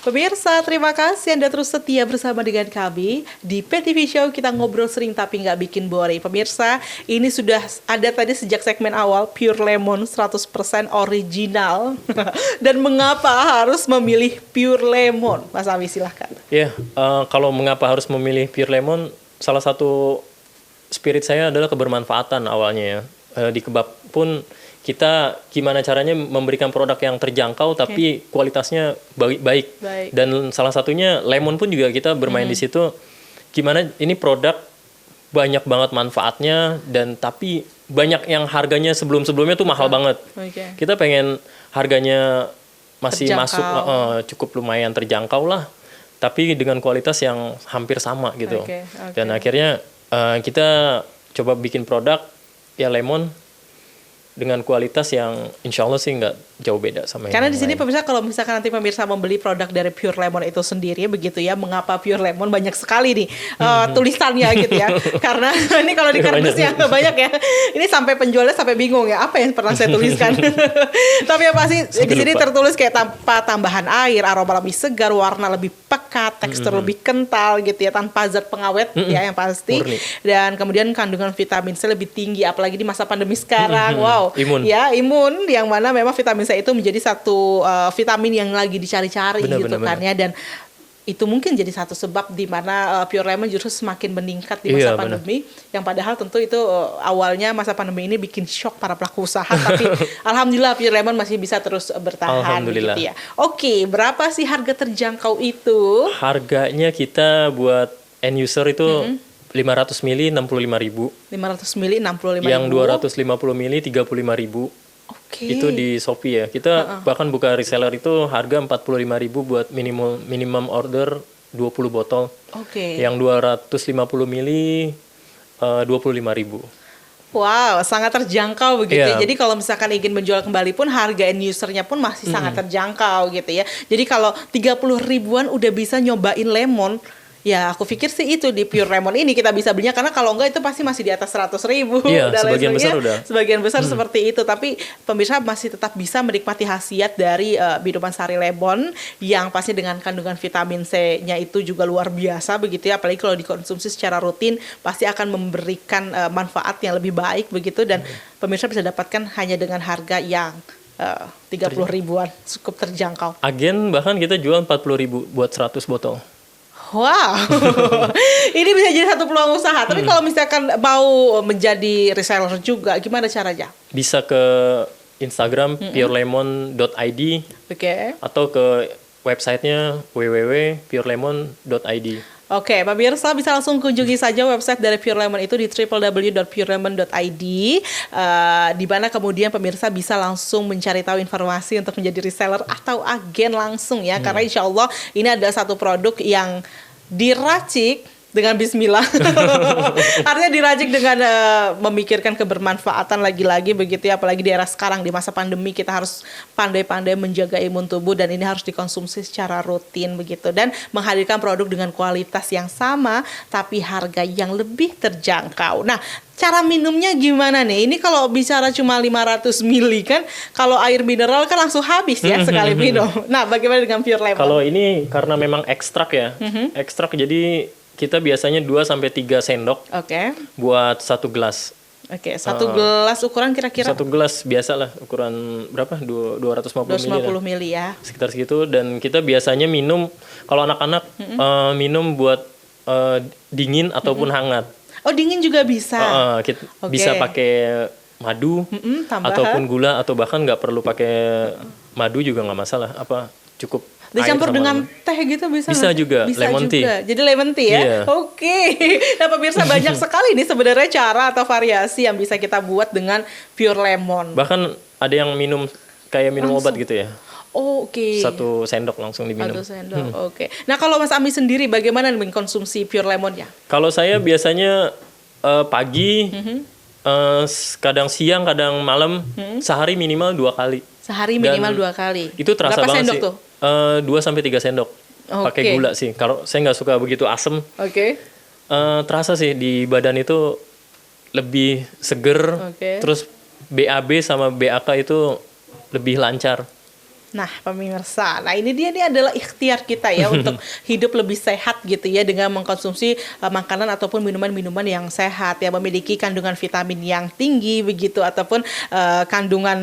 Pemirsa, terima kasih Anda terus setia bersama dengan kami di PTV Show. Kita ngobrol sering tapi nggak bikin boring. Pemirsa, ini sudah ada tadi sejak segmen awal, Pure Lemon 100% original. Dan mengapa harus memilih Pure Lemon? Mas Ami, silahkan. Kalau mengapa harus memilih Pure Lemon, salah satu spirit saya adalah kebermanfaatan awalnya ya. Di kebab pun kita gimana caranya memberikan produk yang terjangkau tapi kualitasnya baik. Dan salah satunya lemon pun juga kita bermain di situ. Gimana ini produk banyak banget manfaatnya dan tapi banyak yang harganya sebelumnya tuh mahal banget. Kita pengen harganya masih masuk cukup lumayan terjangkau lah, tapi dengan kualitas yang hampir sama gitu. Dan akhirnya kita coba bikin produk ya lemon dengan kualitas yang insya Allah sih nggak jauh beda sama karena yang di sini lain. pemirsa, kalau misalkan nanti pemirsa membeli produk dari Pure Lemon itu sendiri begitu ya, mengapa Pure Lemon, banyak sekali nih tulisannya gitu ya. Karena ini kalau di kardusnya banyak ya. Ini sampai penjualnya sampai bingung ya, apa yang pernah saya tuliskan. Tapi yang pasti di sini tertulis kayak tanpa tambahan air, aroma lebih segar, warna lebih pekat, tekstur lebih kental gitu ya, tanpa zat pengawet ya yang pasti. Murni. Dan kemudian kandungan vitamin C lebih tinggi, apalagi di masa pandemi sekarang. Wow. Imun. Ya, imun, yang mana memang vitamin C itu menjadi satu vitamin yang lagi dicari-cari gitu kan ya. Dan itu mungkin jadi satu sebab di mana Pure Lemon justru semakin meningkat di masa pandemi. Yang padahal tentu itu awalnya masa pandemi ini bikin shock para pelaku usaha, tapi alhamdulillah Pure Lemon masih bisa terus bertahan gitu ya. Oke, berapa sih harga terjangkau itu? Harganya kita buat end user itu 500 mili 65.000. 500 mili 65.000. Yang 250 mili 35.000. Itu di Shopee ya. Kita bahkan buka reseller itu harga 45.000 buat minimum order 20 botol. Yang 250 mili 25.000. Wow, sangat terjangkau begitu ya. Jadi kalau misalkan ingin menjual kembali pun harga end usernya pun masih sangat terjangkau gitu ya. Jadi kalau 30 ribuan udah bisa nyobain lemon, ya aku pikir sih itu di Pure Lemon ini kita bisa belinya, karena kalau enggak itu pasti masih di atas 100.000. Iya, sebagian besar udah. Sebagian besar seperti itu, tapi pemirsa masih tetap bisa menikmati khasiat dari minuman sari lemon yang pasti dengan kandungan vitamin C-nya itu juga luar biasa begitu ya, apalagi kalau dikonsumsi secara rutin pasti akan memberikan manfaat yang lebih baik begitu, dan pemirsa bisa dapatkan hanya dengan harga yang 30 ribuan, cukup terjangkau. Agen bahkan kita jual 40.000 buat 100 botol. Wow, ini bisa jadi satu peluang usaha. Tapi kalau misalkan mau menjadi reseller juga, gimana caranya? Bisa ke Instagram purelemon.id atau ke websitenya www.purelemon.id. Oke, pemirsa bisa langsung kunjungi saja website dari Pure Lemon itu di www.purelemon.id, di mana kemudian pemirsa bisa langsung mencari tahu informasi untuk menjadi reseller atau agen langsung ya. Karena insya Allah ini adalah satu produk yang diracik dengan bismillah. Artinya diracik dengan memikirkan kebermanfaatan lagi-lagi begitu ya, apalagi di era sekarang di masa pandemi kita harus pandai-pandai menjaga imun tubuh, dan ini harus dikonsumsi secara rutin begitu, dan menghadirkan produk dengan kualitas yang sama tapi harga yang lebih terjangkau. Nah, cara minumnya gimana nih? Ini kalau bicara cuma 500 mili kan, kalau air mineral kan langsung habis ya sekali minum. Nah, bagaimana dengan Pure Lemon? Kalau ini karena memang ekstrak ya. Ekstrak, jadi kita biasanya 2-3 sendok buat satu gelas. Satu gelas ukuran kira-kira? Satu gelas biasa lah, ukuran berapa? 250 mili ya. Sekitar segitu, dan kita biasanya minum, kalau anak-anak minum buat dingin ataupun hangat. Oh, dingin juga bisa? Bisa pakai madu, ataupun gula, atau bahkan nggak perlu pakai madu juga nggak masalah. Cukup dicampur dengan teh gitu bisa? Bisa juga, bisa lemon tea. Jadi lemon tea ya? Oke. Nah pemirsa, banyak sekali nih sebenarnya cara atau variasi yang bisa kita buat dengan Pure Lemon. Bahkan ada yang minum kayak minum obat gitu ya. Satu sendok langsung diminum. Satu sendok, Nah kalau Mas Ami sendiri bagaimana mengkonsumsi Pure Lemonnya? Kalau saya biasanya pagi, kadang siang, kadang malam, sehari minimal 2 kali. Sehari minimal 2 kali. Itu terasa berapa banget sendok sih. Tuh? 2-3 sendok. Pakai gula sih. Kalau saya nggak suka begitu asem. Terasa sih di badan itu lebih seger. Terus BAB sama BAK itu lebih lancar. Nah, pemirsa, nah ini dia nih adalah ikhtiar kita ya untuk hidup lebih sehat gitu ya dengan mengkonsumsi makanan ataupun minuman-minuman yang sehat yang memiliki kandungan vitamin yang tinggi begitu ataupun kandungan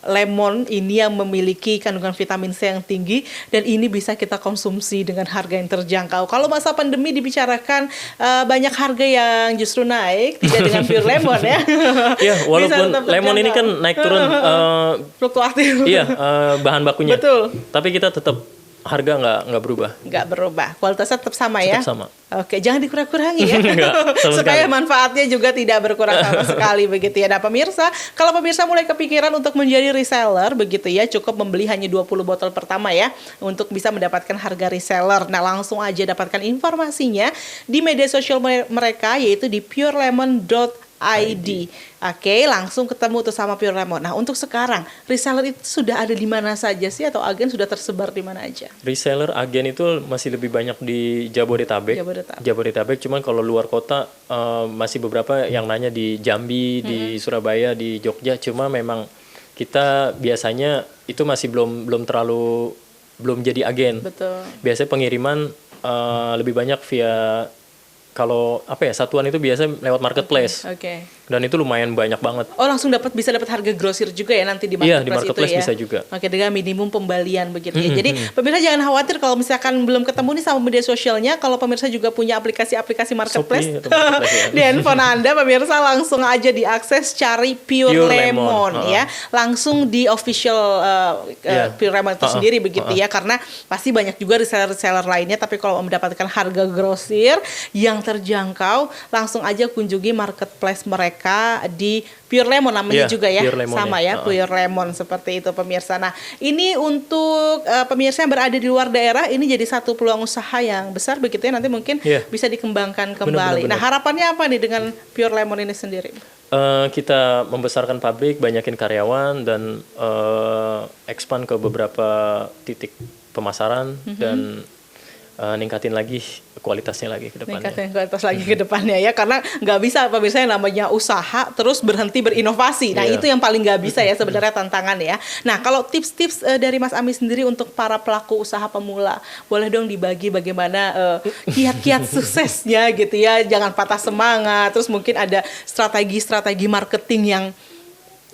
lemon ini yang memiliki kandungan vitamin C yang tinggi dan ini bisa kita konsumsi dengan harga yang terjangkau. Kalau masa pandemi dibicarakan banyak harga yang justru naik, tidak dengan pure lemon ya. Ya, walaupun lemon ini kan naik turun fluktuatif. Iya, bahan bakunya. Betul. Tapi kita tetap harga nggak berubah. Nggak berubah. Kualitasnya tetap sama ya? Tetap sama. Oke, jangan dikurang-kurangi ya. Enggak, supaya manfaatnya juga tidak berkurang sama sekali begitu ya. Nah pemirsa, kalau pemirsa mulai kepikiran untuk menjadi reseller begitu ya, cukup membeli hanya 20 botol pertama ya untuk bisa mendapatkan harga reseller. Nah langsung aja dapatkan informasinya di media sosial mereka yaitu di purelemon.id. Oke, langsung ketemu tuh sama Pure Lemon. Nah, untuk sekarang reseller itu sudah ada di mana saja sih atau agen sudah tersebar di mana aja? Reseller agen itu masih lebih banyak di Jabodetabek. Jabodetabek, cuman kalau luar kota masih beberapa yang nanya di Jambi, di Surabaya, di Jogja. Cuma memang kita biasanya itu masih belum jadi agen. Betul. Biasanya pengiriman lebih banyak via kalau satuan itu biasa lewat marketplace. Oke. Dan itu lumayan banyak banget. Oh, langsung bisa dapat harga grosir juga ya nanti di marketplace. Iya, di marketplace itu ya. Bisa juga. Oke, dengan minimum pembalian begitu ya. Jadi, pemirsa jangan khawatir kalau misalkan belum ketemu nih sama media sosialnya, kalau pemirsa juga punya aplikasi-aplikasi marketplace, marketplace di handphone Anda, pemirsa langsung aja diakses cari Pure Lemon ya. Langsung di official Pure Lemon itu sendiri begitu ya, karena pasti banyak juga reseller-reseller lainnya, tapi kalau mau mendapatkan harga grosir yang terjangkau, langsung aja kunjungi marketplace mereka di Pure Lemon namanya juga ya, sama ya, Pure Lemon seperti itu pemirsa. Nah, ini untuk pemirsa yang berada di luar daerah, ini jadi satu peluang usaha yang besar begitu ya, nanti mungkin bisa dikembangkan kembali. Benar. Nah, harapannya apa nih dengan Pure Lemon ini sendiri? Kita membesarkan pabrik, banyakin karyawan dan expand ke beberapa titik pemasaran dan ningkatin lagi kualitasnya lagi ke depannya. Ningkatin kualitas lagi ke depannya ya, karena nggak bisa pemirsa yang namanya usaha terus berhenti berinovasi. Nah itu yang paling nggak bisa ya sebenarnya tantangan ya. Nah kalau tips-tips dari Mas Ami sendiri untuk para pelaku usaha pemula, boleh dong dibagi bagaimana kiat-kiat suksesnya gitu ya, jangan patah semangat. Terus mungkin ada strategi-strategi marketing yang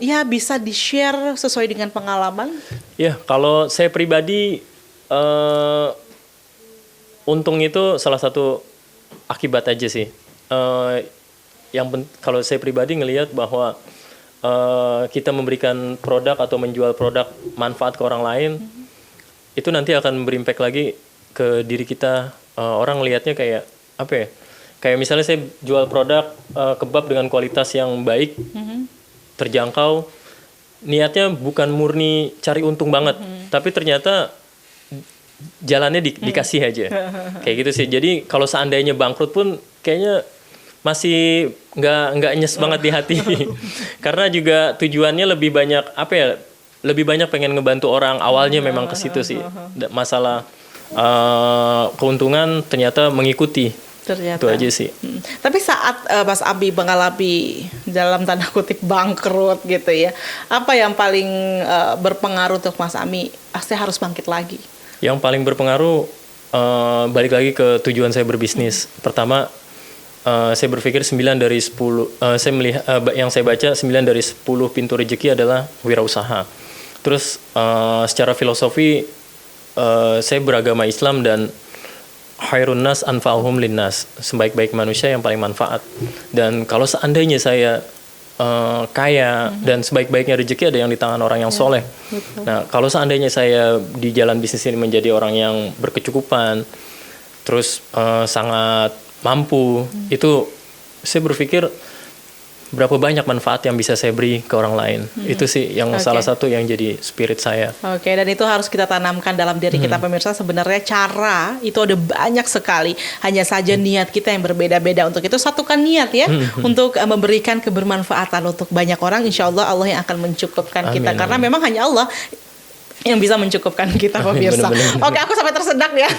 ya bisa di-share sesuai dengan pengalaman. Ya, kalau saya pribadi untung itu salah satu akibat aja sih. Kalau saya pribadi ngelihat bahwa kita memberikan produk atau menjual produk manfaat ke orang lain, itu nanti akan berimpact lagi ke diri kita. Orang ngelihatnya kayak apa ya? Kayak misalnya saya jual produk kebab dengan kualitas yang baik, terjangkau. Niatnya bukan murni cari untung banget, tapi ternyata jalannya dikasih aja, kayak gitu sih. Jadi kalau seandainya bangkrut pun kayaknya masih nggak nyes banget di hati, karena juga tujuannya lebih banyak lebih banyak pengen ngebantu orang. Awalnya memang ke situ sih. Masalah keuntungan ternyata mengikuti. Itu aja sih. Tapi saat Mas Abi mengalami dalam tanda kutip bangkrut gitu ya, apa yang paling berpengaruh untuk Mas Ami? Saya harus bangkit lagi. Yang paling berpengaruh balik lagi ke tujuan saya berbisnis. Pertama, saya berpikir 9 dari 10 saya melihat yang saya baca 9 dari 10 pintu rezeki adalah wirausaha. Terus secara filosofi saya beragama Islam dan khairun nas anfa'uhum linnas, sebaik-baik manusia yang paling manfaat. Dan kalau seandainya saya kaya dan sebaik-baiknya rezeki ada yang di tangan orang yang soleh. Nah, kalau seandainya saya di jalan bisnis ini menjadi orang yang berkecukupan, terus sangat mampu, itu saya berpikir berapa banyak manfaat yang bisa saya beri ke orang lain. Itu sih yang salah satu yang jadi spirit saya. Oke, dan itu harus kita tanamkan dalam diri kita pemirsa. Sebenarnya cara itu ada banyak sekali. Hanya saja niat kita yang berbeda-beda. Untuk itu satukan niat ya, untuk memberikan kebermanfaatan untuk banyak orang. Insya Allah Allah yang akan mencukupkan kita. Karena memang hanya Allah yang bisa mencukupkan kita pemirsa. Oke, aku sampai tersedak ya.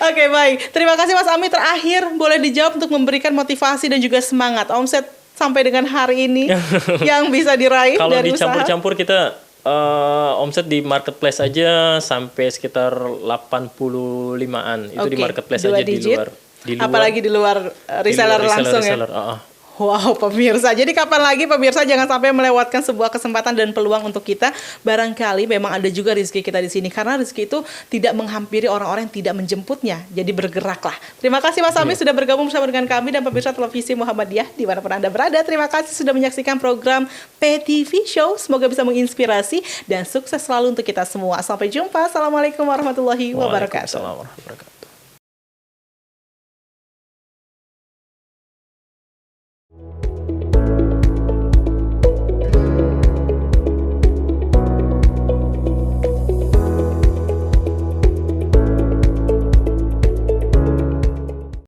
Oke, baik. Terima kasih Mas Ami. Terakhir boleh dijawab untuk memberikan motivasi dan juga semangat omset sampai dengan hari ini yang bisa diraih kalau dari usaha. Kalau dicampur-campur kita omset di marketplace aja sampai sekitar 85-an. Itu di Oke, marketplace 2 aja digit. di luar. Apalagi di luar reseller langsung ya. Wow, pemirsa. Jadi kapan lagi pemirsa jangan sampai melewatkan sebuah kesempatan dan peluang untuk kita. Barangkali memang ada juga rezeki kita di sini. Karena rezeki itu tidak menghampiri orang-orang yang tidak menjemputnya. Jadi bergeraklah. Terima kasih Mas Ami sudah bergabung bersama dengan kami dan pemirsa televisi Muhammadiyah dimanapun Anda berada. Terima kasih sudah menyaksikan program PTV Show. Semoga bisa menginspirasi dan sukses selalu untuk kita semua. Sampai jumpa. Assalamualaikum warahmatullahi wabarakatuh. Waalaikumsalam warahmatullahi wabarakatuh.